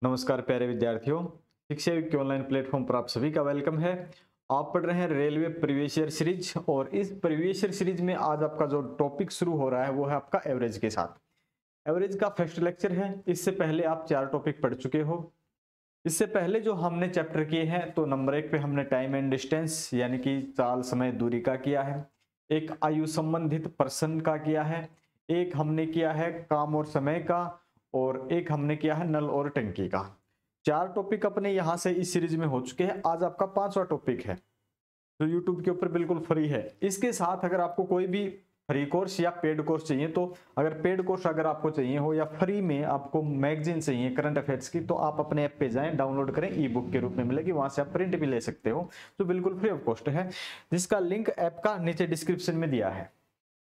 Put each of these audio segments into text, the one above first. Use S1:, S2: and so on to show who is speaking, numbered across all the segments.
S1: नमस्कार प्यारे विद्यार्थियों, शिक्षा के ऑनलाइन प्लेटफॉर्म पर आप सभी का वेलकम है। आप पढ़ रहे हैं रेलवे प्रीवियस ईयर सीरीज और इस प्रीवियस ईयर सीरीज में आज आपका जो टॉपिक शुरू हो रहा है वो है आपका एवरेज के साथ। एवरेज का फर्स्ट लेक्चर है। इससे पहले आप 4 टॉपिक पढ़ चुके हो। इससे पहले जो हमने चैप्टर किए हैं तो नंबर 1 पे हमने टाइम एंड डिस्टेंस यानी कि चाल समय दूरी का किया है, एक आयु संबंधित पर्सन का किया है, एक हमने किया है काम और समय का, और एक हमने किया है नल और टंकी का। 4 टॉपिक अपने यहां से इस सीरीज में हो चुके हैं। आज आपका 5वां टॉपिक है जो यूट्यूब के ऊपर बिल्कुल फ्री है। इसके साथ अगर आपको कोई भी फ्री कोर्स या पेड कोर्स चाहिए तो अगर पेड कोर्स अगर आपको चाहिए हो या फ्री में आपको मैगजीन चाहिए करंट अफेयर्स की तो आप अपने ऐप पे जाएं, डाउनलोड करें, ई बुक के रूप में मिलेगी, वहां से आप प्रिंट भी ले सकते हो जो बिल्कुल फ्री ऑफ कॉस्ट है, जिसका लिंक ऐप का नीचे डिस्क्रिप्शन में दिया है।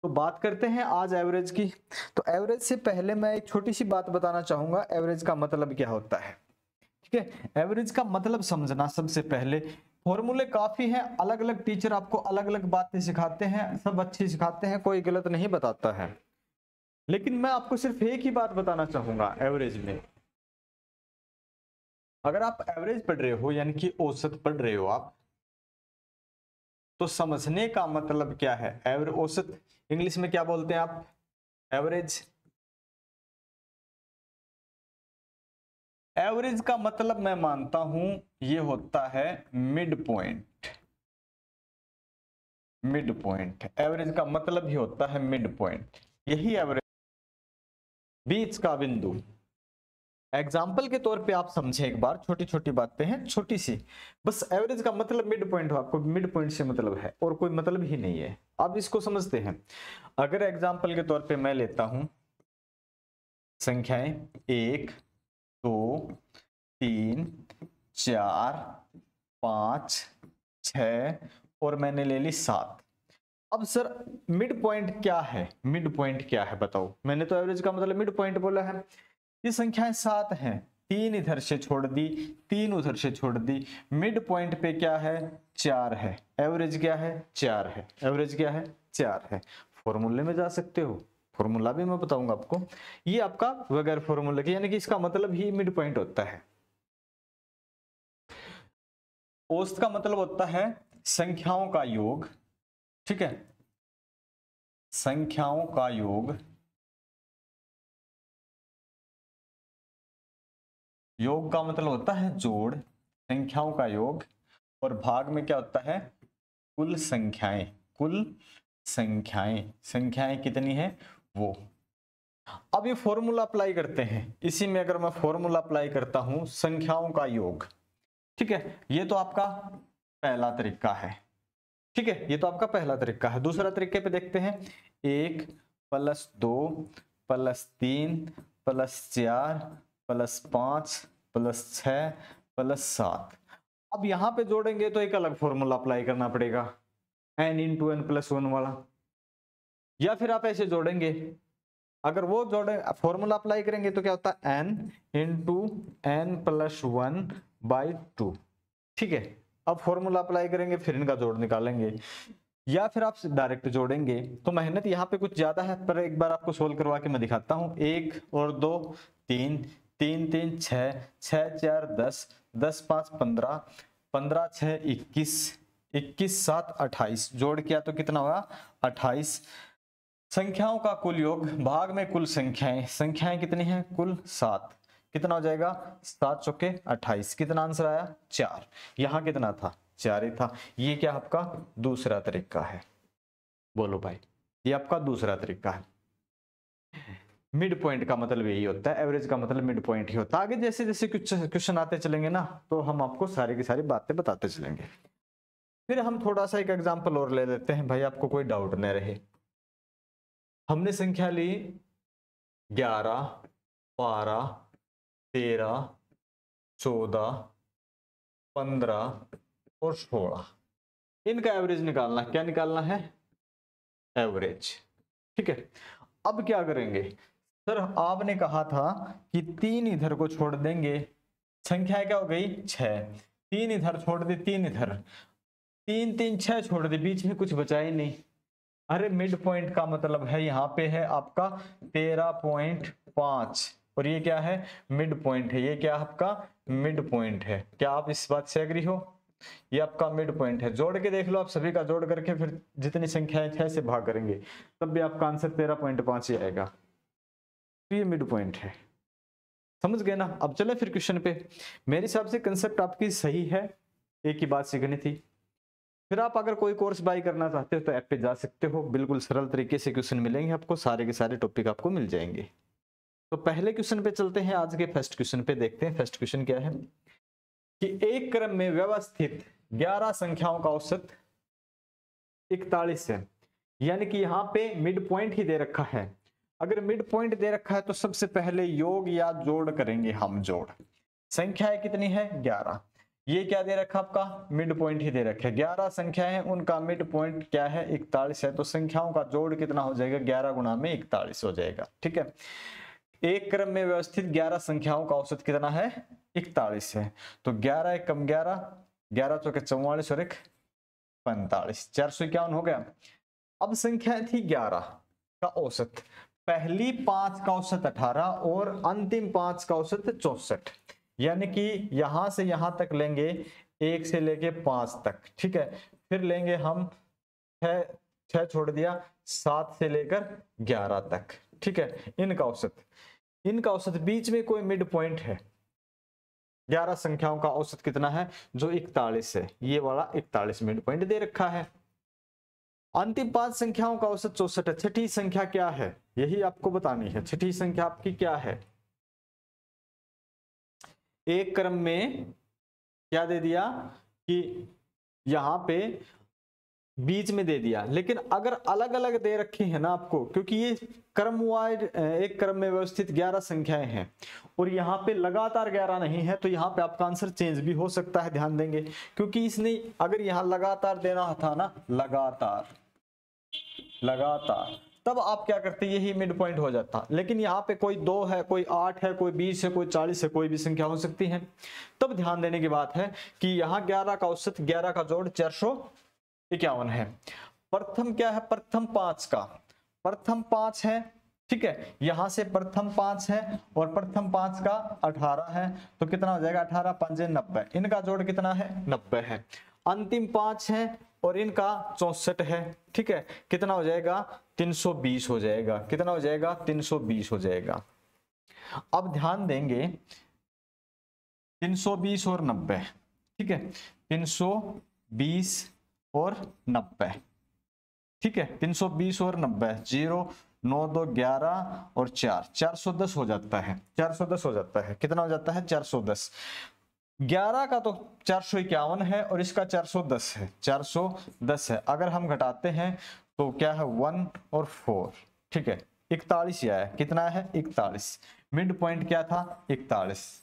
S1: तो बात करते हैं आज एवरेज की। तो एवरेज से पहले मैं एक छोटी सी बात बताना चाहूंगा, एवरेज का मतलब क्या होता है। ठीक है, एवरेज का मतलब समझना सबसे पहले। फॉर्मूले काफी हैं, अलग अलग टीचर आपको अलग अलग बातें सिखाते हैं, सब अच्छी सिखाते हैं, कोई गलत नहीं बताता है। लेकिन मैं आपको सिर्फ एक ही बात बताना चाहूंगा एवरेज में। अगर आप एवरेज पढ़ रहे हो यानी कि औसत पढ़ रहे हो आप, तो समझने का मतलब क्या है। एवरेज औसत इंग्लिश में क्या बोलते हैं आप? एवरेज। एवरेज का मतलब मैं मानता हूं ये होता है mid point. Mid point average का मतलब ही होता है मिड पॉइंट, यही एवरेज, बीच का बिंदु। एग्जाम्पल के तौर पे आप समझे एक बार, छोटी छोटी बातें हैं छोटी सी, बस एवरेज का मतलब मिड पॉइंट हो, आपको मिड पॉइंट से मतलब है और कोई मतलब ही नहीं है। आप इसको समझते हैं। अगर एग्जाम्पल के तौर पे मैं लेता हूं संख्याएं 1 2 3 4 5 6 और मैंने ले ली 7। अब सर मिड पॉइंट क्या है? मिड पॉइंट क्या है बताओ? मैंने तो एवरेज का मतलब मिड पॉइंट बोला है। ये संख्याएं 7 हैं, 3 इधर से छोड़ दी, 3 उधर से छोड़ दी, मिड पॉइंट पे क्या है? 4 है। एवरेज क्या है? 4 है। एवरेज क्या है? 4 है। फॉर्मूले में जा सकते हो, फॉर्मूला भी मैं बताऊंगा आपको। ये आपका बगैर फॉर्मूले के यानी कि इसका मतलब ही मिड पॉइंट होता है। औसत का मतलब होता है संख्याओं का योग। ठीक है, संख्याओं का योग। योग का मतलब होता है जोड़, संख्याओं का योग, और भाग में क्या होता है? कुल संख्याएं। कुल संख्याएं, संख्याएं कितनी है वो। अब ये फॉर्मूला अप्लाई करते हैं, इसी में अगर मैं फॉर्मूला अप्लाई करता हूं संख्याओं का योग। ठीक है, ये तो आपका पहला तरीका है। ठीक है, ये तो आपका पहला तरीका है। दूसरा तरीके पे देखते हैं, 1 + 2 + 3 + 4 + 5 + 6 + 7। अब यहां पे जोड़ेंगे तो एक अलग फॉर्मूला अप्लाई करना पड़ेगा, n × n+1 वाला। या फिर आप ऐसे जोड़ेंगे, अगर वो जोड़े फॉर्मूला अप्लाई करेंगे तो क्या होता है? n × n+1/2। ठीक है, अब फॉर्मूला अप्लाई करेंगे फिर इनका जोड़ निकालेंगे। या फिर आप डायरेक्ट जोड़ेंगे तो मेहनत यहाँ पे कुछ ज्यादा है, पर एक बार आपको सोल्व करवा के मैं दिखाता हूँ। 1 और 2 3, 3 3 6, 6 4 10, 10 5 15, 15 6 21, 21 7 28, जोड़ किया तो कितना होगा? 28। संख्याओं का कुल योग भाग में कुल संख्याएं, संख्याएं कितनी हैं? कुल 7। कितना हो जाएगा? 7 चौके 28। कितना आंसर आया? 4। यहां कितना था? 4 ही था। ये क्या आपका दूसरा तरीका है? बोलो भाई, ये आपका दूसरा तरीका है। मिड पॉइंट का मतलब यही होता है, एवरेज का मतलब मिड पॉइंट ही होता है। आगे जैसे जैसे कुछ क्वेश्चन आते चलेंगे ना तो हम आपको सारी की सारी बातें बताते चलेंगे। फिर हम थोड़ा सा एक एग्जाम्पल और ले लेते हैं भाई, आपको कोई डाउट न रहे। हमने संख्या ली 11 12 13 14 15 और 16। इनका एवरेज निकालना। क्या निकालना है? एवरेज। ठीक है, अब क्या करेंगे? सर आपने कहा था कि 3 इधर को छोड़ देंगे, संख्या क्या हो गई? 6। 3 इधर छोड़ दी, 3 इधर, 3 3 6 छोड़ दी, बीच में कुछ बचा ही नहीं। अरे मिड पॉइंट का मतलब है यहाँ पे है आपका 13.5। और ये क्या है, मिड पॉइंट है। ये क्या आपका मिड पॉइंट है। क्या आप इस बात से एग्री हो? ये आपका मिड पॉइंट है। जोड़ के देख लो आप, सभी का जोड़ करके फिर जितनी संख्याएं 6 से भाग करेंगे तब भी आपका आंसर 13.5 ही आएगा। तो ये मिड पॉइंट है। समझ गए ना? अब चले फिर क्वेश्चन पे। मेरे हिसाब से कंसेप्ट आपकी सही है, एक ही बात सीखनी थी। फिर आप अगर कोई कोर्स बाय करना चाहते हो तो ऐप पे जा सकते हो, बिल्कुल सरल तरीके से क्वेश्चन मिलेंगे आपको, सारे के सारे टॉपिक आपको मिल जाएंगे। तो पहले क्वेश्चन पे चलते हैं, आज के फर्स्ट क्वेश्चन पे देखते हैं। फर्स्ट क्वेश्चन क्या है कि एक क्रम में व्यवस्थित 11 संख्याओं का औसत 41 है। यानी कि यहाँ पे मिड पॉइंट ही दे रखा है। अगर मिड पॉइंट दे रखा है तो सबसे पहले योग या जोड़ करेंगे हम। जोड़ संख्याएं कितनी है 11। ये क्या दे रखा आपका मिड पॉइंट ही दे रखा है। 11 संख्याएं हैं, उनका मिड पॉइंट क्या है 41 है। तो संख्याओं का जोड़ कितना हो जाएगा 11 गुणा में 41 हो जाएगा। ठीक है, एक क्रम में व्यवस्थित 11 संख्याओं का औसत कितना है 41 है। तो 11 एक कम 11, 11 चौके 44 और एक 45, 451 हो गया। अब संख्या थी 11 का औसत, पहली 5 का औसत 18 और अंतिम 5 का औसत 64। यानी कि यहां से यहां तक लेंगे 1 से लेके 5 तक। ठीक है, फिर लेंगे हम 6 छोड़ दिया 7 से लेकर 11 तक। ठीक है, इनका औसत बीच में कोई मिड पॉइंट है। 11 संख्याओं का औसत कितना है जो 41 है, ये वाला 41 मिड पॉइंट दे रखा है। अंतिम 5 संख्याओं का औसत 64 है। छठी संख्या क्या है यही आपको बतानी है। छठी संख्या आपकी क्या है? एक क्रम में क्या दे दिया कि यहां पे बीच में दे दिया, लेकिन अगर अलग अलग दे रखी है ना आपको, क्योंकि ये क्रम वाइज एक क्रम में व्यवस्थित 11 संख्याएं हैं और यहाँ पे लगातार 11 नहीं है, तो यहाँ पे आपका आंसर चेंज भी हो सकता है। ध्यान देंगे, क्योंकि इसने अगर यहाँ लगातार देना था ना, लगातार तब आप क्या करते, यही मिड पॉइंट हो जाता। लेकिन यहाँ पे कोई 2 है, कोई 8 है, कोई 20 है, कोई 40 है, कोई भी संख्या हो सकती है। तब ध्यान देने की बात है कि यहाँ 11 का औसत 11 का जोड़ 451 है। प्रथम क्या है, प्रथम 5 का, प्रथम 5 है। ठीक है, यहां से प्रथम 5 है और प्रथम 5 का 18 है, तो कितना हो जाएगा 18 5 90। इनका जोड़ कितना है 90 है। अंतिम 5 है और इनका 64 है। ठीक है, कितना हो जाएगा 320 हो जाएगा। कितना हो जाएगा 320 हो जाएगा। अब ध्यान देंगे 320 और 90। ठीक है, 320 और 90। ठीक है, 320 और 90, 0 9 2 11 और 4 410 हो जाता है। 410 हो जाता है। कितना हो जाता है 410। 11 का तो 451 है और इसका 410 है। 410 है। अगर हम घटाते हैं तो क्या है 1 और 4। ठीक है, 41 ही आया। कितना है 41। मिड पॉइंट क्या था 41।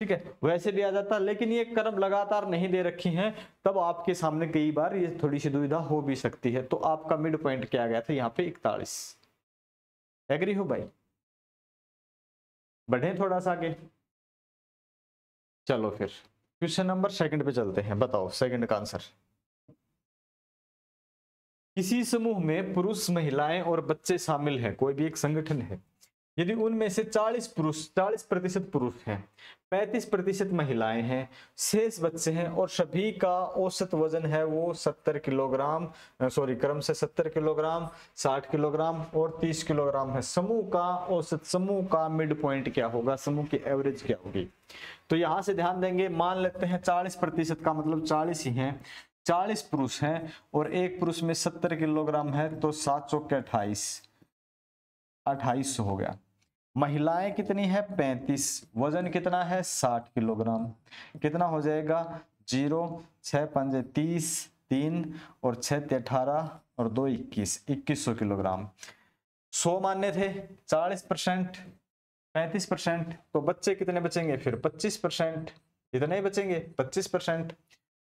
S1: ठीक है, वैसे भी आ जाता, लेकिन ये क्रम लगातार नहीं दे रखी हैं, तब आपके सामने कई बार ये थोड़ी सी दुविधा हो भी सकती है। तो आपका मिड पॉइंट क्या गया था यहाँ पे 41। एग्री हो भाई? बढ़े थोड़ा सा आगे। चलो फिर क्वेश्चन नंबर 2 पे चलते हैं। बताओ सेकंड का आंसर। किसी समूह में पुरुष, महिलाएं और बच्चे शामिल हैं, कोई भी एक संगठन है। यदि उनमें से 40% पुरुष हैं, 35% महिलाएं हैं, शेष बच्चे हैं और सभी का औसत वजन है वो 70 किलोग्राम, क्रम से 70 किलोग्राम, 60 किलोग्राम और 30 किलोग्राम है। समूह का औसत, समूह का मिड पॉइंट क्या होगा, समूह की एवरेज क्या होगी? तो यहां से ध्यान देंगे, मान लेते हैं 40% का मतलब 40 ही हैं, 40 पुरुष हैं और एक पुरुष में 70 किलोग्राम है, तो 7 चौके 28 हो गया। महिलाएं कितनी है 35, वजन कितना है 60 किलोग्राम। कितना हो जाएगा 0 6 5 30, 3 और 6 18 और 2 21, 2100 किलोग्राम। 100 मान्य थे, 40%, 35%, तो बच्चे कितने बचेंगे फिर 25%। इतने ही बचेंगे 25%।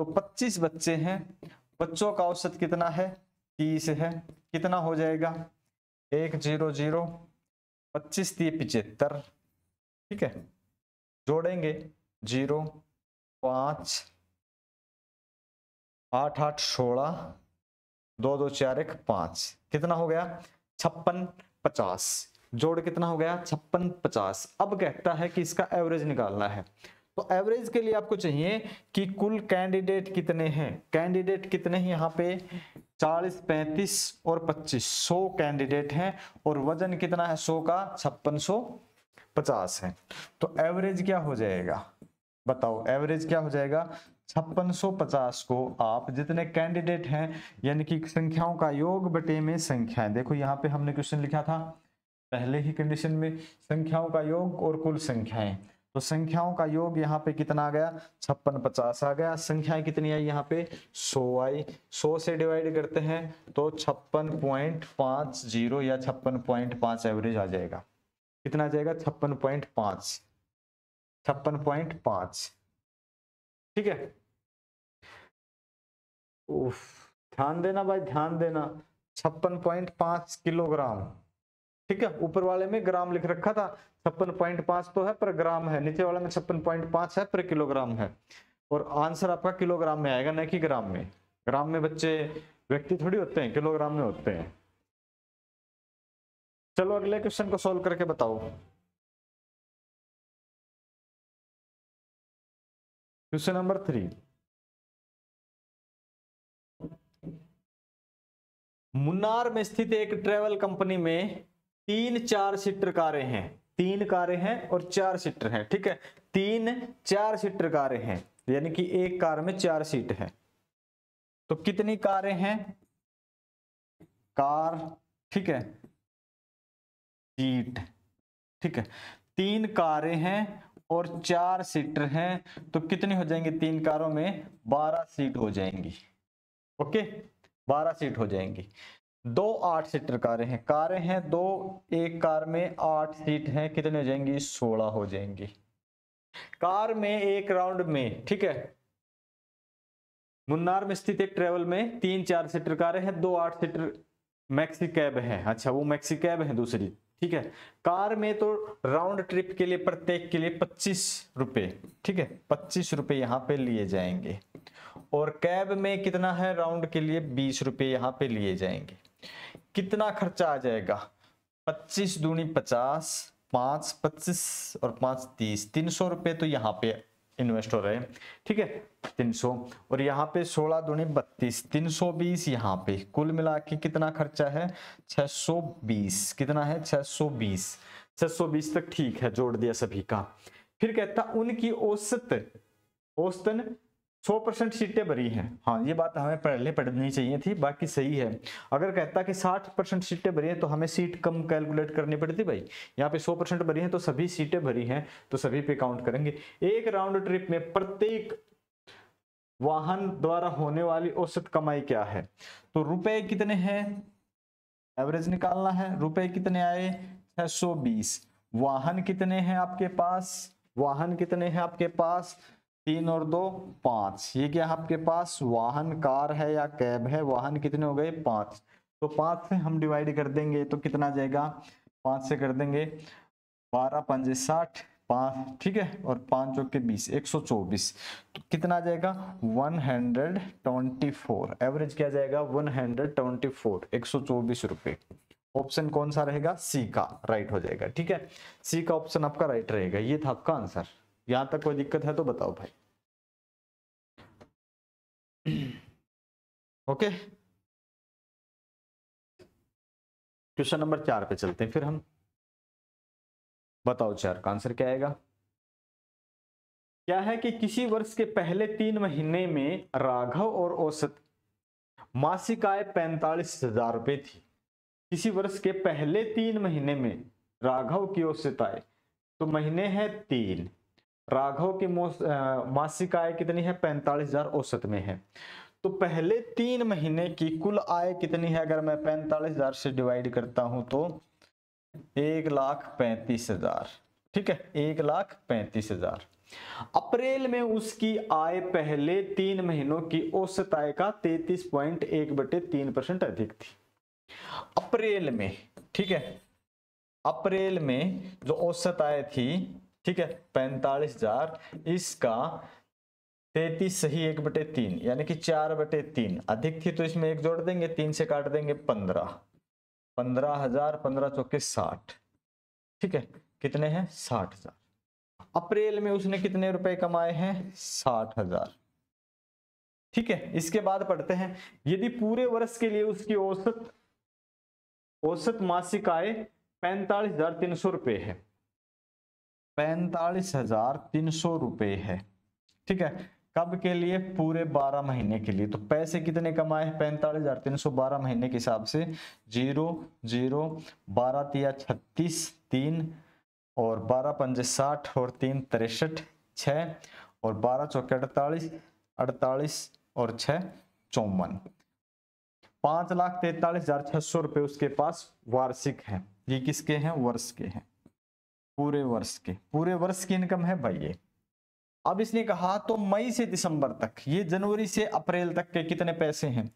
S1: तो 25 बच्चे हैं, बच्चों का औसत कितना है 30 है। कितना हो जाएगा 100, 25 3 75। ठीक है, जोड़ेंगे 0 5 8 8 16, 2 2 4 1 5। कितना हो गया 56 50। जोड़ कितना हो गया 56 50। अब कहता है कि इसका एवरेज निकालना है। तो एवरेज के लिए आपको चाहिए कि कुल कैंडिडेट कितने हैं। कैंडिडेट कितने हैं यहाँ पे 40 35 और 25, 100 कैंडिडेट हैं और वजन कितना है 100 का 5650 है। तो एवरेज क्या हो जाएगा बताओ, एवरेज क्या हो जाएगा 5650 को आप जितने कैंडिडेट हैं यानी कि संख्याओं का योग बटे में संख्याएं, देखो यहाँ पे हमने क्वेश्चन लिखा था पहले ही कंडीशन में संख्याओं का योग और कुल संख्याएं, तो संख्याओं का योग यहाँ पे कितना आ गया 5650 आ गया। संख्याएं कितनी आई यहाँ पे 100 आई, 100 से डिवाइड करते हैं तो 56.50 या 56.5 एवरेज आ जाएगा। कितना आ जाएगा 56.5, 56.5। ठीक है, उफ, ध्यान देना भाई ध्यान देना, 56.5 किलोग्राम। ठीक है, ऊपर वाले में ग्राम लिख रखा था, 56.5 तो है पर ग्राम है, नीचे वाले में 56.5 है पर किलोग्राम है। और आंसर आपका किलोग्राम में आएगा न कि ग्राम में। ग्राम में बच्चे व्यक्ति थोड़ी होते हैं, किलोग्राम में होते हैं। चलो अगले क्वेश्चन को सोल्व करके बताओ। क्वेश्चन नंबर 3, मुन्नार में स्थित एक ट्रेवल कंपनी में 3 4 सीटर कारें हैं। 3 कारें हैं और 4 सीटर हैं। ठीक है, 3 4 सीटर कारें हैं यानी कि एक कार में 4 सीट है। तो कितनी कारें हैं कार, ठीक है सीट, ठीक है 3 कारें हैं और 4 सीटर हैं, तो कितनी हो जाएंगी 3 कारों में 12 सीट हो जाएंगी। ओके 12 सीट हो जाएंगी। 2 8 सीटर कारें हैं 2, एक कार में 8 सीट हैं, कितने हो जाएंगी 16 हो जाएंगी। कार में एक राउंड में, ठीक है मुन्नार में स्थित एक ट्रेवल में 3 4 सीटर कारें हैं, 2 8 सीटर मैक्सी कैब है। अच्छा वो मैक्सी कैब है दूसरी। ठीक है, कार में तो राउंड ट्रिप के लिए प्रत्येक के लिए 25 रुपए, ठीक है 25 रुपए यहाँ पे लिए जाएंगे। और कैब में कितना है राउंड के लिए 20 रुपए यहाँ पे लिए जाएंगे। कितना खर्चा आ जाएगा 25 दूनी 50, 5 25 और 5 30, 300 रुपए तो यहाँ पे इन्वेस्ट हो रहे हैं। ठीक है 300 और यहाँ पे 16 दूनी 32, 320 यहाँ पे, कुल मिला के कितना खर्चा है 620। कितना है 620, 620 तक ठीक है, जोड़ दिया सभी का। फिर कहता उनकी औसतन 100% सीटें भरी हैं। हाँ ये बात हमें पहले पढ़नी चाहिए थी, बाकी सही है। अगर कहता कि 60% सीटें भरी हैं तो हमें सीट कम कैलकुलेट करनी पड़ती भाई। यहाँ पे 100% भरी हैं तो सभी सीटें भरी हैं तो सभी पे काउंट करेंगे। एक राउंड ट्रिप में प्रत्येक वाहन द्वारा होने वाली औसत कमाई क्या है, तो रुपए कितने हैं एवरेज निकालना है। रुपए कितने आए 620। वाहन कितने हैं आपके पास, वाहन कितने हैं आपके पास 3 और 2 5। ये क्या है आपके पास वाहन कार है या कैब है, वाहन कितने हो गए 5। तो 5 से हम डिवाइड कर देंगे तो कितना जाएगा 5 से कर देंगे 12 5 60 5, ठीक है और 5 चौके 20, 124। तो कितना जाएगा 124। एवरेज क्या जाएगा 124, 124 रुपए। ऑप्शन कौन सा रहेगा सी का राइट हो जाएगा। ठीक है सी का ऑप्शन आपका राइट रहेगा। ये था आपका आंसर। यहां तक कोई दिक्कत है तो बताओ भाई। ओके क्वेश्चन नंबर 4 पे चलते हैं फिर हम। बताओ 4 का आंसर क्या आएगा। क्या है कि किसी वर्ष के पहले 3 महीने में राघव और औसत मासिक आय 45,000 रुपए थी। किसी वर्ष के पहले 3 महीने में राघव की औसत आय, तो महीने हैं 3, राघव की मासिक आय कितनी है 45,000 औसत में है। तो पहले 3 महीने की कुल आय कितनी है, अगर मैं 45,000 से डिवाइड करता हूं तो 1,35,000। ठीक है 1,35,000। अप्रैल में उसकी आय पहले 3 महीनों की औसत आय का 33.1/3% अधिक थी। अप्रैल में, ठीक है अप्रैल में जो औसत आय थी, ठीक है 45,000, इसका 33 सही 1/3 यानी कि 4/3 अधिक थी। तो इसमें 1 जोड़ देंगे, 3 से काट देंगे 15, 15,000, 15 चौके 60, ठीक है, कितने हैं 60,000। अप्रैल में उसने कितने रुपए कमाए हैं 60,000। ठीक है, इसके बाद पढ़ते हैं, यदि पूरे वर्ष के लिए उसकी औसत मासिक आय 45,300 रुपए है, 45,300 रुपए है। ठीक है, कब के लिए, पूरे 12 महीने के लिए। तो पैसे कितने कमाए 45,300 12 महीने के हिसाब से, 0 0 12 तिया 36 3 और 12 पंजे 60 और 3 63 6 और 12 चौके 48 48 और 6 54, 5,43,600 रुपए उसके पास वार्षिक है। ये किसके हैं, वर्ष के हैं, पूरे वर्ष के, पूरे वर्ष की इनकम है भाई ये। अब इसने कहा तो मई से दिसंबर तक, ये जनवरी से अप्रैल तक के कितने पैसे हैं,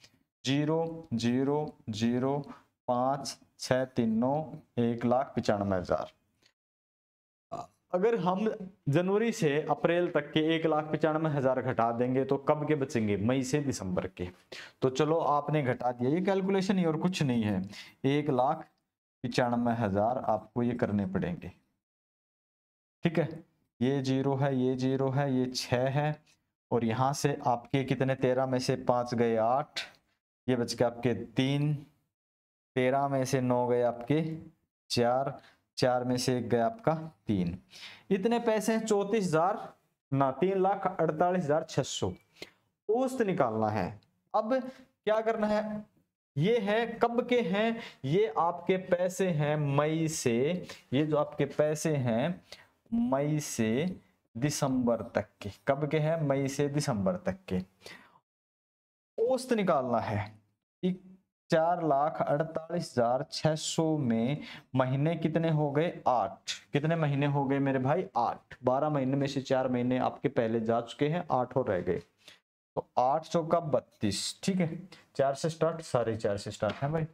S1: 0 0 0 5 6 3 9 1,95,000। अगर हम जनवरी से अप्रैल तक के 1,95,000 घटा देंगे तो कब के बचेंगे, मई से दिसंबर के। तो चलो आपने घटा दिया, ये कैलकुलेशन ही और कुछ नहीं है, 1,95,000 आपको ये करने पड़ेंगे। ठीक है, ये 0 है, ये 0 है, ये 6 है और यहां से आपके कितने, 13 में से 5 गए 8, ये बच गए आपके 3, 13 में से 9 गए आपके 4, 4 में से 1 गया आपका 3। इतने पैसे हैं 34,000 ना 3,48,600 औसत निकालना है। अब क्या करना है, ये है कब के हैं, ये आपके पैसे हैं मई से, ये जो आपके पैसे हैं मई से दिसंबर तक के, कब के हैं, मई से दिसंबर तक के। औसत निकालना है, 4,48,600 में महीने कितने हो गए 8, कितने महीने हो गए मेरे भाई 8, 12 महीने में से 4 महीने आपके पहले जा चुके हैं, 8 और रह गए, तो 8 चौका 32। ठीक है, 4 से स्टार्ट, सारे 4 से स्टार्ट है भाई,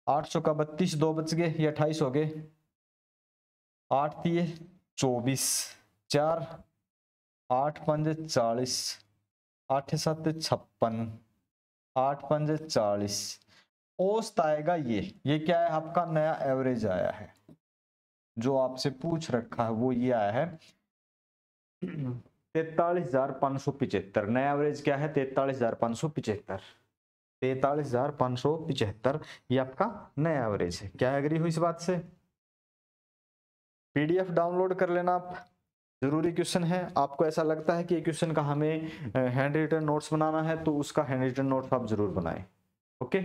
S1: 8 चौका 32, 2 बच गए, ये 28 हो गए, 8 दिए 24, 4 8 पंजे 40, 8 7 56, 8 पंजे 40। औसत आएगा ये क्या है आपका नया एवरेज आया है, जो आपसे पूछ रखा है वो ये आया है 43,575। नया एवरेज क्या है 43,575, 43,575 ये आपका नया एवरेज है। क्या एग्री हुई इस बात से? पीडीएफ डाउनलोड कर लेना आप, जरूरी क्वेश्चन है। आपको ऐसा लगता है कि ये क्वेश्चन का हमें हैंड रिटन नोट्स बनाना है तो उसका हैंड रिटन नोट्स आप जरूर बनाएं। ओके,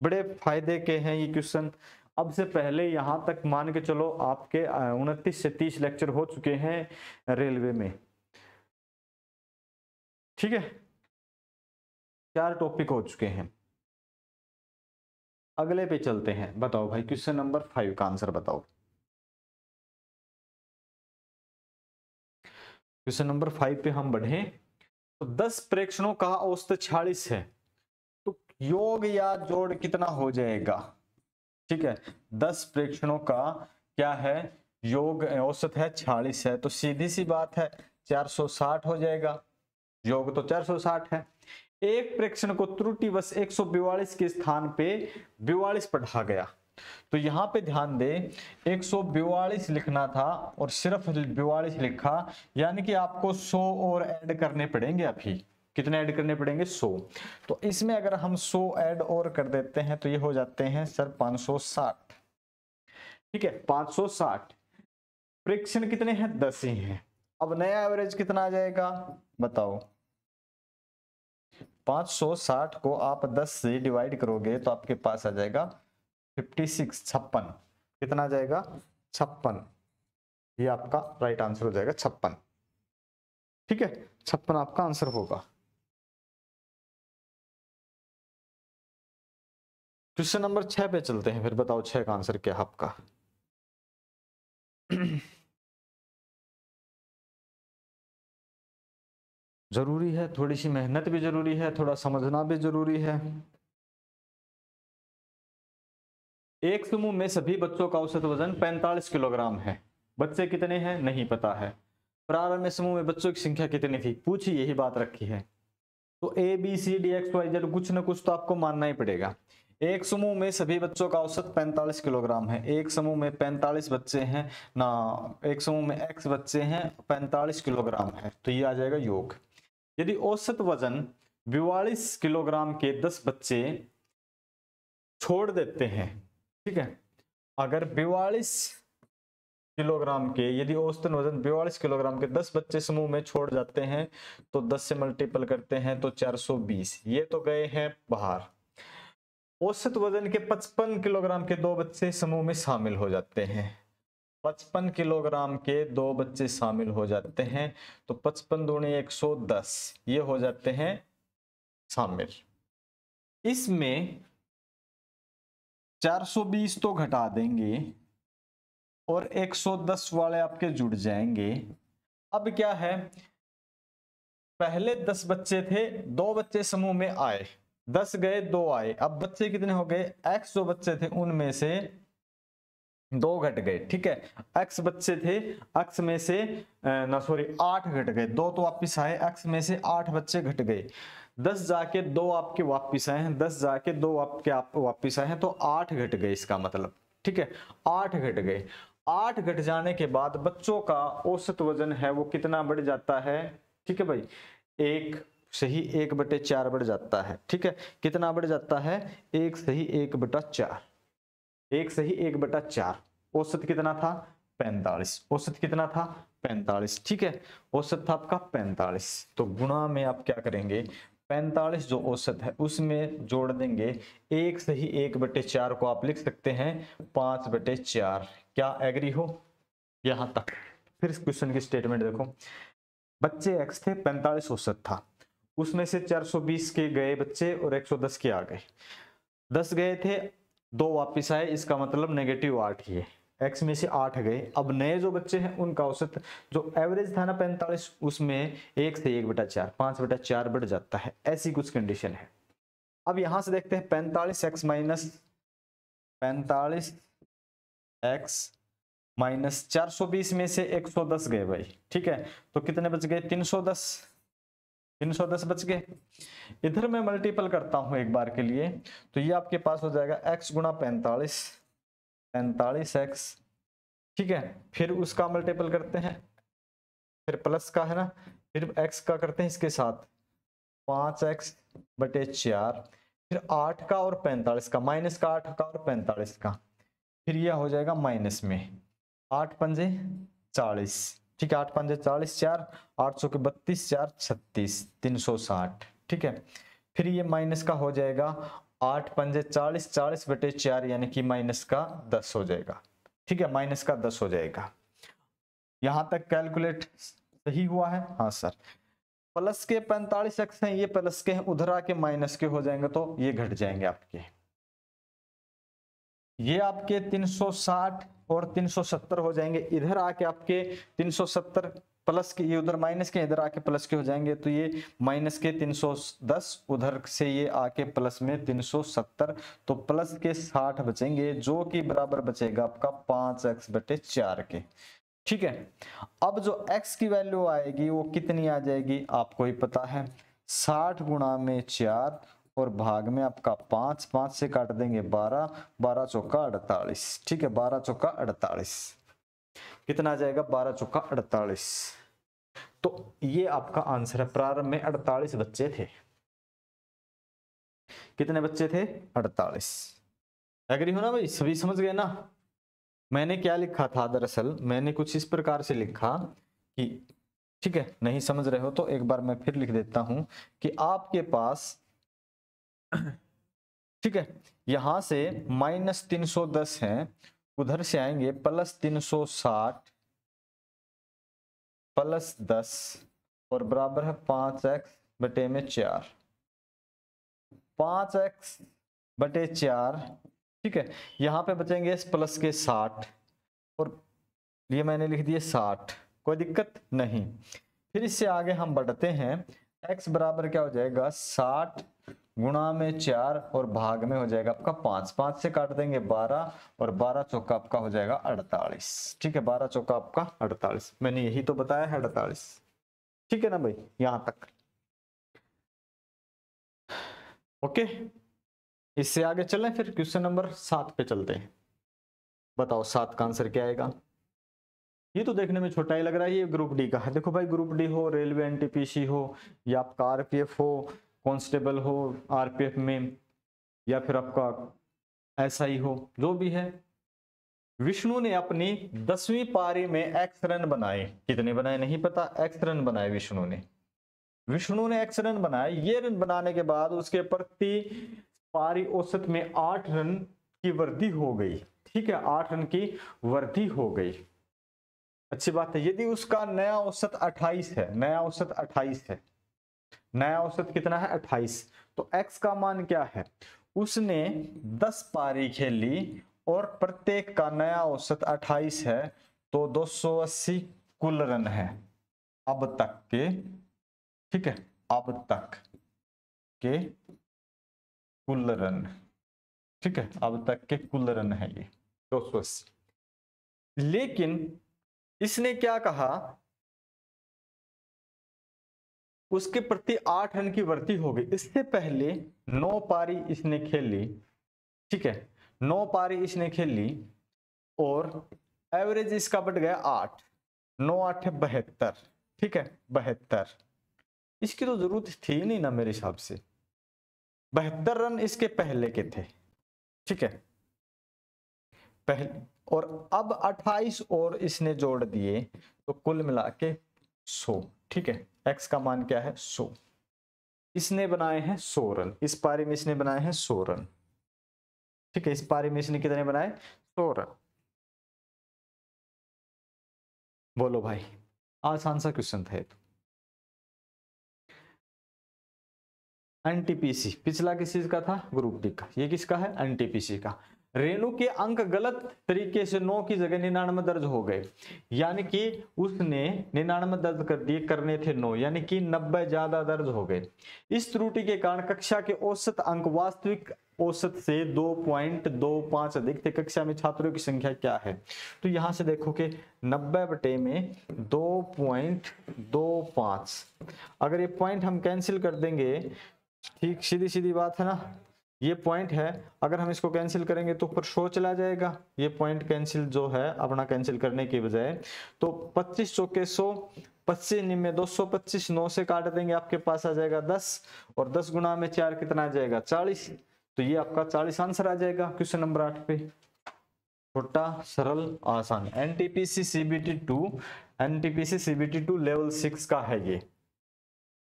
S1: बड़े फायदे के हैं ये क्वेश्चन। अब से पहले यहां तक मान के चलो आपके 29 से 30 लेक्चर हो चुके हैं रेलवे में। ठीक है, 4 टॉपिक हो चुके हैं। अगले पे चलते हैं, बताओ भाई क्वेश्चन नंबर 5 का आंसर बताओ। क्वेश्चन नंबर 5 पे हम बढ़े तो 10 प्रेक्षणों का औसत 46 है, तो योग या जोड़ कितना हो जाएगा? ठीक है, 10 प्रेक्षणों का क्या है योग, औसत है 46 है, तो सीधी सी बात है 460 हो जाएगा, योग तो 460 है। एक प्रेक्षण को त्रुटिवश 142 के स्थान पे 42 पढ़ा गया, तो यहां पे ध्यान दे 142 लिखना था और सिर्फ 42 लिखा, यानी कि आपको 100 और ऐड करने पड़ेंगे। अभी कितने ऐड करने पड़ेंगे 100, तो इसमें अगर हम 100 ऐड और कर देते हैं तो ये हो जाते हैं सर 560। ठीक है, 560। प्रेक्षण कितने हैं 10 ही हैं। अब नया एवरेज कितना आ जाएगा बताओ? 560 को आप 10 से डिवाइड करोगे तो आपके पास आ जाएगा 56, 56। कितना आ जाएगा 56, ये आपका राइट आंसर हो जाएगा 56। ठीक है, 56 आपका आंसर होगा। क्वेश्चन नंबर 6 पे चलते हैं, फिर बताओ 6 का आंसर क्या है आपका? जरूरी है, थोड़ी सी मेहनत भी जरूरी है, थोड़ा समझना भी जरूरी है। एक समूह में सभी बच्चों का औसत वजन 45 किलोग्राम है, बच्चे कितने हैं नहीं पता है। प्रारंभ में समूह में बच्चों की संख्या कितनी थी, पूछी यही बात रखी है। तो A B C D X Y Z कुछ ना कुछ तो आपको मानना ही पड़ेगा। एक समूह में सभी बच्चों का औसत 45 किलोग्राम है। एक समूह में 45 बच्चे हैं ना, एक समूह में x बच्चे हैं, 45 किलोग्राम है, तो ये आ जाएगा योग। यदि औसत वजन 42 किलोग्राम के 10 बच्चे छोड़ देते हैं, ठीक है, अगर 42 किलोग्राम के, यदि औसतन वजन 42 किलोग्राम के 10 बच्चे समूह में छोड़ जाते हैं तो 10 से मल्टीपल करते हैं तो 420, ये तो गए हैं बाहर। औसत वजन के 55 किलोग्राम के 2 बच्चे समूह में शामिल हो जाते हैं, 55 किलोग्राम के 2 बच्चे शामिल हो जाते हैं, तो 55 दूनी 110, ये हो जाते हैं शामिल। इसमें 420 तो घटा देंगे और 110 वाले आपके जुड़ जाएंगे। अब क्या है, पहले 10 बच्चे थे, 2 बच्चे समूह में आए, 10 गए 2 आए, अब बच्चे कितने हो गए, x जो बच्चे थे उनमें से 2 घट गए, ठीक है, x बच्चे थे, x में से ना सॉरी 8 घट गए, 2 तो वापिस आए, x में से 8 बच्चे घट गए, 10 जाके 2 आपके वापिस आए हैं, 10 जाके 2 आपके वापिस आए हैं, तो 8 घट गए इसका मतलब, ठीक है, 8 घट गए। 8 घट जाने के बाद बच्चों का औसत वजन है वो कितना बढ़ जाता है, ठीक है भाई, 1 सही 1/4 बढ़ जाता है, ठीक है, कितना बढ़ जाता है, 1 सही 1/4, 1 सही 1/4। औसत कितना था 45, औसत कितना था 45, ठीक है, औसत था आपका 45, तो गुणा में आप क्या करेंगे, 45 जो औसत है उसमें जोड़ देंगे 1 सही 1/4 को आप लिख सकते हैं 5/4। क्या एग्री हो यहां तक? फिर इस क्वेश्चन की स्टेटमेंट देखो, बच्चे x थे, 45 औसत था, उसमें से 420 के गए बच्चे और 110 के आ गए, 10 गए थे 2 वापिस आए, इसका मतलब -8 ही है, x में से 8 गए, अब नए जो बच्चे हैं उनका औसत जो एवरेज था ना 45, उसमें 1 से 1/4 5/4 बढ़ जाता है, ऐसी कुछ कंडीशन है। अब यहां से देखते हैं 45x माइनस 420 में से 110 गए भाई, ठीक है, तो कितने बच गए 310 बच गए। इधर मैं मल्टीपल करता हूं एक बार के लिए, तो ये आपके पास हो जाएगा x गुणा 45x, ठीक है, फिर उसका मल्टीपल करते हैं, फिर प्लस का है ना, फिर x का करते हैं इसके साथ 5x/4, फिर 8 का और 45 का, माइनस का 8 का और 45 का, फिर यह हो जाएगा माइनस में 8 पंजे 40, ठीक है, 8 पंजे 40, 4 8 के 32, 4 36 360, ठीक है, फिर ये माइनस का हो जाएगा 8 पंजे 40, 40/4 यानी कि माइनस का 10 हो जाएगा, ठीक है, माइनस का 10 हो जाएगा। यहां तक कैलकुलेट सही हुआ है? हाँ सर। प्लस के 45x हैं, ये प्लस के हैं, उधर आके माइनस के हो जाएंगे तो ये घट जाएंगे आपके, ये आपके 360 और 370 हो जाएंगे, इधर आके आपके 370 प्लस के, ये उधर माइनस के इधर आके प्लस के हो जाएंगे, तो ये माइनस के 310, उधर से ये आके प्लस में 370, तो प्लस के 60 बचेंगे, जो कि बराबर बचेगा आपका 5x/4 के, ठीक है। अब जो x की वैल्यू आएगी वो कितनी आ जाएगी आपको ही पता है, 60 गुणा में 4 और भाग में आपका 5, 5 से काट देंगे 12, 12 चौका 48, ठीक है, 12 चौका 48, कितना आ जाएगा 12 चौका 48, तो ये आपका आंसर है। प्रारंभ में 48 बच्चे थे, कितने बच्चे थे 48, एग्री हो ना भाई, सभी समझ गए ना? मैंने क्या लिखा था, दरअसल मैंने कुछ इस प्रकार से लिखा कि, ठीक है, नहीं समझ रहे हो तो एक बार मैं फिर लिख देता हूं कि आपके पास, ठीक है, यहां से -310 है, उधर से आएंगे +360 प्लस 10 और बराबर है 5x/4, 5x/4, ठीक है, यहां पे बचेंगे प्लस के 60 और ये मैंने लिख दिए 60, कोई दिक्कत नहीं। फिर इससे आगे हम बढ़ते हैं, x बराबर क्या हो जाएगा 60 गुणा में 4 और भाग में हो जाएगा आपका 5, 5 से काट देंगे 12 और 12 चौका आपका हो जाएगा 48, ठीक है, 12 चौका आपका 48, मैंने यही तो बताया है 48, ठीक है ना भाई, यहां तक ओके। इससे आगे चलें, फिर क्वेश्चन नंबर 7 पे चलते हैं। बताओ 7 का आंसर क्या आएगा। ये तो देखने में छोटा ही लग रहा है, ये ग्रुप डी का है। देखो भाई, ग्रुप डी हो, रेलवे एनटीपीसी हो, या आपका आरपीएफ हो, कांस्टेबल हो आरपीएफ में, या फिर आपका एसआई हो, जो भी है, विष्णु ने अपनी 10वीं पारी में एक्स रन बनाए। कितने बनाए नहीं पता, एक्स रन बनाए विष्णु ने एक्स रन बनाए। ये रन बनाने के बाद उसके प्रति पारी औसत में 8 रन की वृद्धि हो गई। ठीक है, 8 रन की वृद्धि हो गई, अच्छी बात है। यदि उसका नया औसत 28 है, नया औसत 28 है, नया औसत कितना है 28, तो x का मान क्या है, उसने 10 पारी खेली और प्रत्येक का नया औसत 28 है, तो 280 कुल रन है अब तक के। ठीक है, अब तक के कुल रन, ठीक है, अब तक के कुल रन है ये 280। लेकिन इसने क्या कहा, उसके प्रति 8 रन की वृद्धि हो गई। इससे पहले 9 पारी इसने खेली, ठीक है, 9 पारी इसने खेली और एवरेज इसका बढ़ गया 8, 9 8 है 72, ठीक है 72। इसकी तो जरूरत थी नहीं ना मेरे हिसाब से, 72 रन इसके पहले के थे, ठीक है पहले, और अब 28 और इसने जोड़ दिए, तो कुल मिला के 100। ठीक है, x का मान क्या है 100। इसने बनाए हैं 100 रन, इस पारी में इसने बनाए हैं 100 रन। ठीक है, इस पारी में इसने कितने बनाए, 100 रन। बोलो भाई, आसान सा क्वेश्चन था ये तो। एनटीपीसी पिछला किस चीज का था, ग्रुप डी का, ये किसका है एनटीपीसी का। रेणु के अंक गलत तरीके से 9 की जगह 99 दर्ज हो गए, यानी कि उसने 99 दर्ज कर दिए, करने थे 9, यानी कि 90 ज्यादा दर्ज हो गए। इस त्रुटि के कारण कक्षा के औसत अंक वास्तविक औसत से 2.25 अधिक थे। कक्षा में छात्रों की संख्या क्या है, तो यहां से देखो कि 90 बटे में 2.25, अगर ये पॉइंट हम कैंसिल कर देंगे, ठीक सीधी सीधी बात है ना, ये पॉइंट है, अगर हम इसको कैंसिल करेंगे तो ऊपर 100 चला जाएगा। ये पॉइंट कैंसिल जो है अपना कैंसिल करने की बजाय, तो 25 चौके 100, 25 में 225, 9 से काट देंगे, आपके पास आ जाएगा 10, और 10 गुना में 4 कितना आ जाएगा 40, तो ये आपका 40 आंसर आ जाएगा क्वेश्चन नंबर 8 पे। छोटा सरल आसान, NTPC CBT 2, NTPC CBT 2 level 6 का है ये।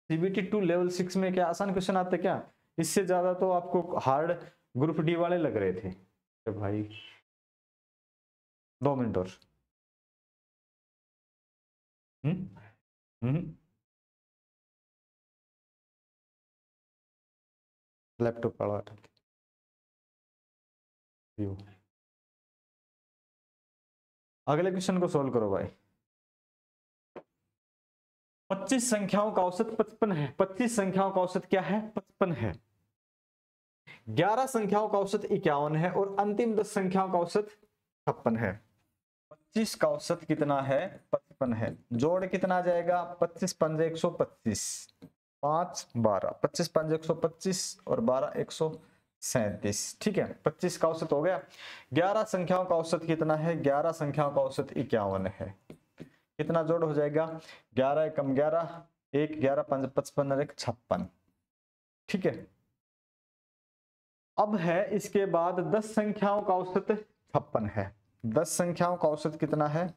S1: सीबीटी 2 लेवल 6 में क्या आसान क्वेश्चन आते क्या, इससे ज्यादा तो आपको हार्ड ग्रुप डी वाले लग रहे थे। तो भाई 2 मिनट और, लैपटॉप पड़ा था। अगले क्वेश्चन को सोल्व करो भाई। 25 संख्याओं का औसत 55 है। 25 संख्याओं का औसत क्या है, 55 है। 11 संख्याओं का औसत 51 है और अंतिम 10 संख्याओं का औसत 56 है। 25 का औसत कितना है, 55 है। जोड़ कितना आ जाएगा, 25 पंजे 125, 5 12, 25 पंजे 125 और 12 137। ठीक है, 25 का औसत हो गया। 11 संख्याओं का औसत कितना है, 11 संख्याओं का औसत 51 है। कितना जोड़ हो जाएगा, 11 एकम 11, 1 11 5 55 और 1 56। ठीक है, अब है इसके बाद 10 संख्याओं का औसत 56 है। 10 संख्याओं का औसत कितना है,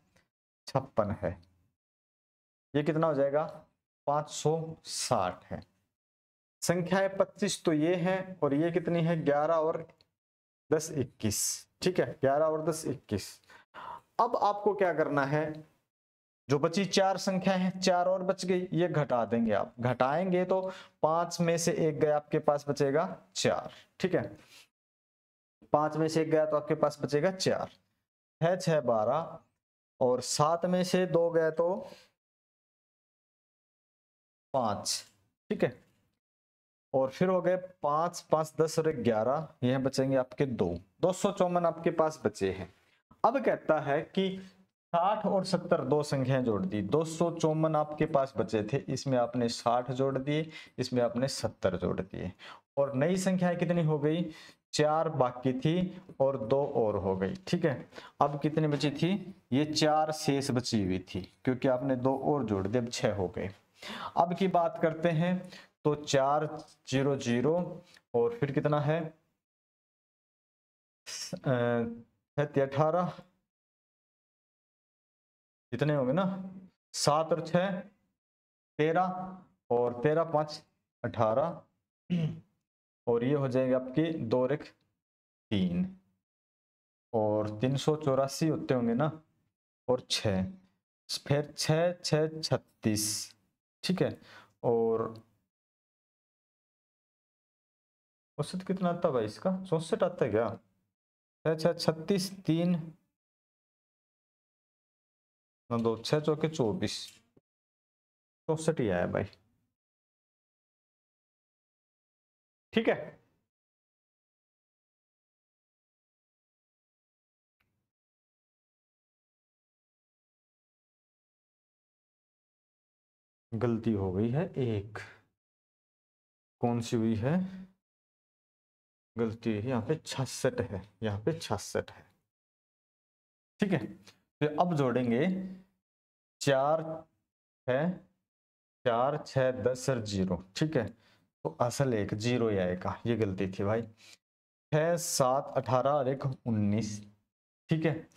S1: 56 है। ये कितना हो जाएगा, 560 है। संख्याएं 25 तो ये है, और ये कितनी है 11 और 10 21। ठीक है, 11 और 10 21। अब आपको क्या करना है, जो बची 4 संख्या है, 4 और बच गई, ये घटा देंगे आप। घटाएंगे तो 5 में से 1 गया, आपके पास बचेगा 4। ठीक है, 5 में से 1 गया तो आपके पास बचेगा 4 है, 6 12, और 7 में से 2 गए तो 5। ठीक है, और फिर हो गए 5 5 10 और 11, यह बचेंगे आपके 2, 254 आपके पास बचे हैं। अब कहता है कि 60 और 70 दो संख्याएं जोड़ दी, 254 आपके पास बचे थे, इसमें आपने 60 जोड़ दिए, इसमें आपने 70 जोड़ दिए, और नई संख्याएं कितनी हो गई, 4 बाकी थी और 2 और हो गई। ठीक है, अब कितनी बची थी, ये 4 शेष बची हुई थी क्योंकि आपने 2 और जोड़ दिए, अब 6 हो गए। अब की बात करते हैं तो 4 0 0 और फिर कितना है 18, कितने होंगे ना, 7 और 6 13 और 13 5 18 और ये हो जाएगा आपके 2 और 1 3 और 384 होते होंगे ना, और 6 फिर 6 6 36। ठीक है, और औसत कितना आता है भाई इसका, 64 आता है क्या, 6 6 36 3 2 6 चौके 24, 64 ही आया भाई। ठीक है, गलती हो गई है एक, कौन सी हुई है गलती, यहाँ पे 66 है, यहाँ पे 66 है। ठीक है, तो अब जोड़ेंगे 4 है 4 6 10 और 0। ठीक है, तो असल एक 0 ही आएगा, ये गलती थी भाई। 6 7 18 और 1 19। ठीक है,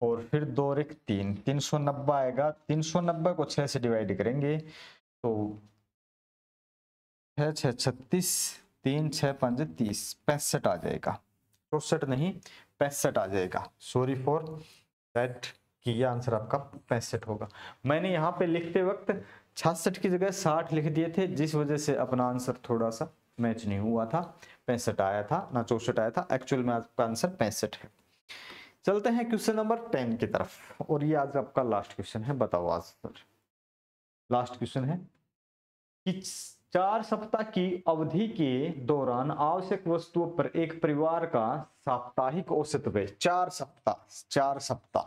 S1: और फिर 2 और 1 3, 390 आएगा। 390 को 6 से डिवाइड करेंगे तो 6 6 36 3 6 5 30, 65 आ जाएगा, 64 नहीं 65 आ जाएगा। सॉरी फॉर दैट कि ये आंसर आपका 65 होगा। मैंने यहाँ पे लिखते वक्त 66 की जगह 60 लिख दिए थे, जिस वजह से अपना आंसर थोड़ा सा मैच नहीं हुआ था, 65 आया था ना 64 आया था। एक्चुअल में आपका आंसर 65 है। चलते हैं क्वेश्चन नंबर 10 की तरफ, और ये आज आपका लास्ट क्वेश्चन है। बताओ आज लास्ट क्वेश्चन है कि 4 सप्ताह की अवधि के दौरान आवश्यक वस्तुओं पर एक परिवार का साप्ताहिक औसत व्यय, 4 सप्ताह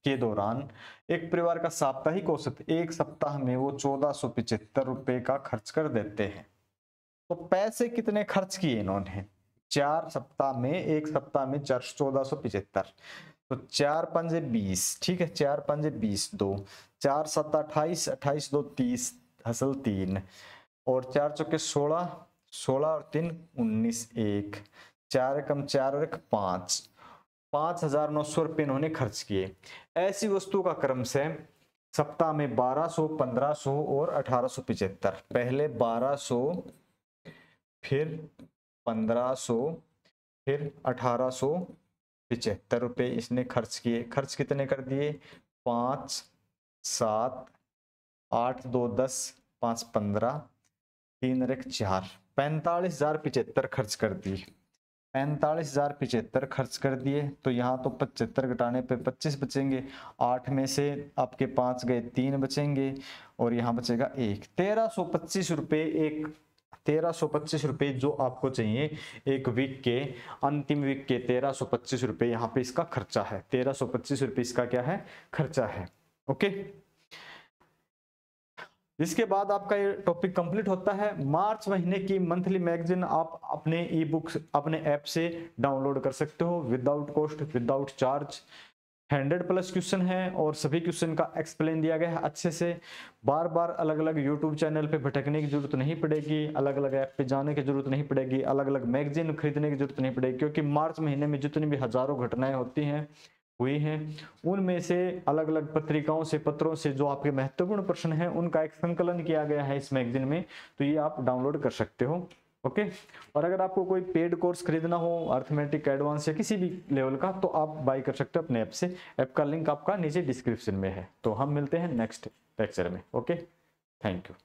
S1: के दौरान एक परिवार का साप्ताहिक औसत, एक सप्ताह में वो 1475 रुपए का खर्च कर देते हैं। तो पैसे कितने खर्च किए इन्होंने 4 सप्ताह में, एक सप्ताह में 1475, तो 4 पंजे 20। ठीक है, 4 पंजे 20 2, 4 7 28, 28 2 30, हसल 3, और 4 चौके 16, 16 और 3 19, 1 4 कम 4 और 1 5, 5,900 रुपये इन्होंने खर्च किए। ऐसी वस्तु का क्रम से सप्ताह में 1200, 1500 और 1875। पहले 1200, फिर 1500, फिर 1875 रुपये इसने खर्च किए। खर्च कितने कर दिए, 5 7 8 2 10, 5 15, 3 और 1 4, 45,075 खर्च कर दिए। 45,075 खर्च कर दिए, तो यहाँ तो 75 घटाने पे 25 बचेंगे, 8 में से आपके 5 गए, 3 बचेंगे और यहाँ बचेगा 1। 1325 रुपये, एक 1325 रुपये जो आपको चाहिए एक वीक के, अंतिम वीक के 1325 रुपये यहाँ पे इसका खर्चा है। 1325 रुपये इसका क्या है, खर्चा है। ओके, इसके बाद आपका ये टॉपिक कंप्लीट होता है। मार्च महीने की मंथली मैगजीन आप अपने ई बुक्स अपने ऐप से डाउनलोड कर सकते हो without cost, without charge. 100+ question है और सभी क्वेश्चन का एक्सप्लेन दिया गया है अच्छे से। बार बार अलग अलग यूट्यूब चैनल पे भटकने की जरूरत नहीं पड़ेगी, अलग अलग ऐप पे जाने की जरूरत नहीं पड़ेगी, अलग अलग मैगजीन खरीदने की जरूरत नहीं पड़ेगी, क्योंकि मार्च महीने में जितनी भी हजारों घटनाएं होती हैं हुई हैं, उनमें से अलग अलग पत्रिकाओं से, पत्रों से जो आपके महत्वपूर्ण प्रश्न हैं उनका एक संकलन किया गया है इस मैगजीन में, तो ये आप डाउनलोड कर सकते हो। ओके, और अगर आपको कोई पेड कोर्स खरीदना हो अर्थमेटिक एडवांस या किसी भी लेवल का, तो आप बाय कर सकते हो अपने ऐप से। ऐप का लिंक आपका नीचे डिस्क्रिप्शन में है। तो हम मिलते हैं नेक्स्ट लेक्चर में। Okay, thank you.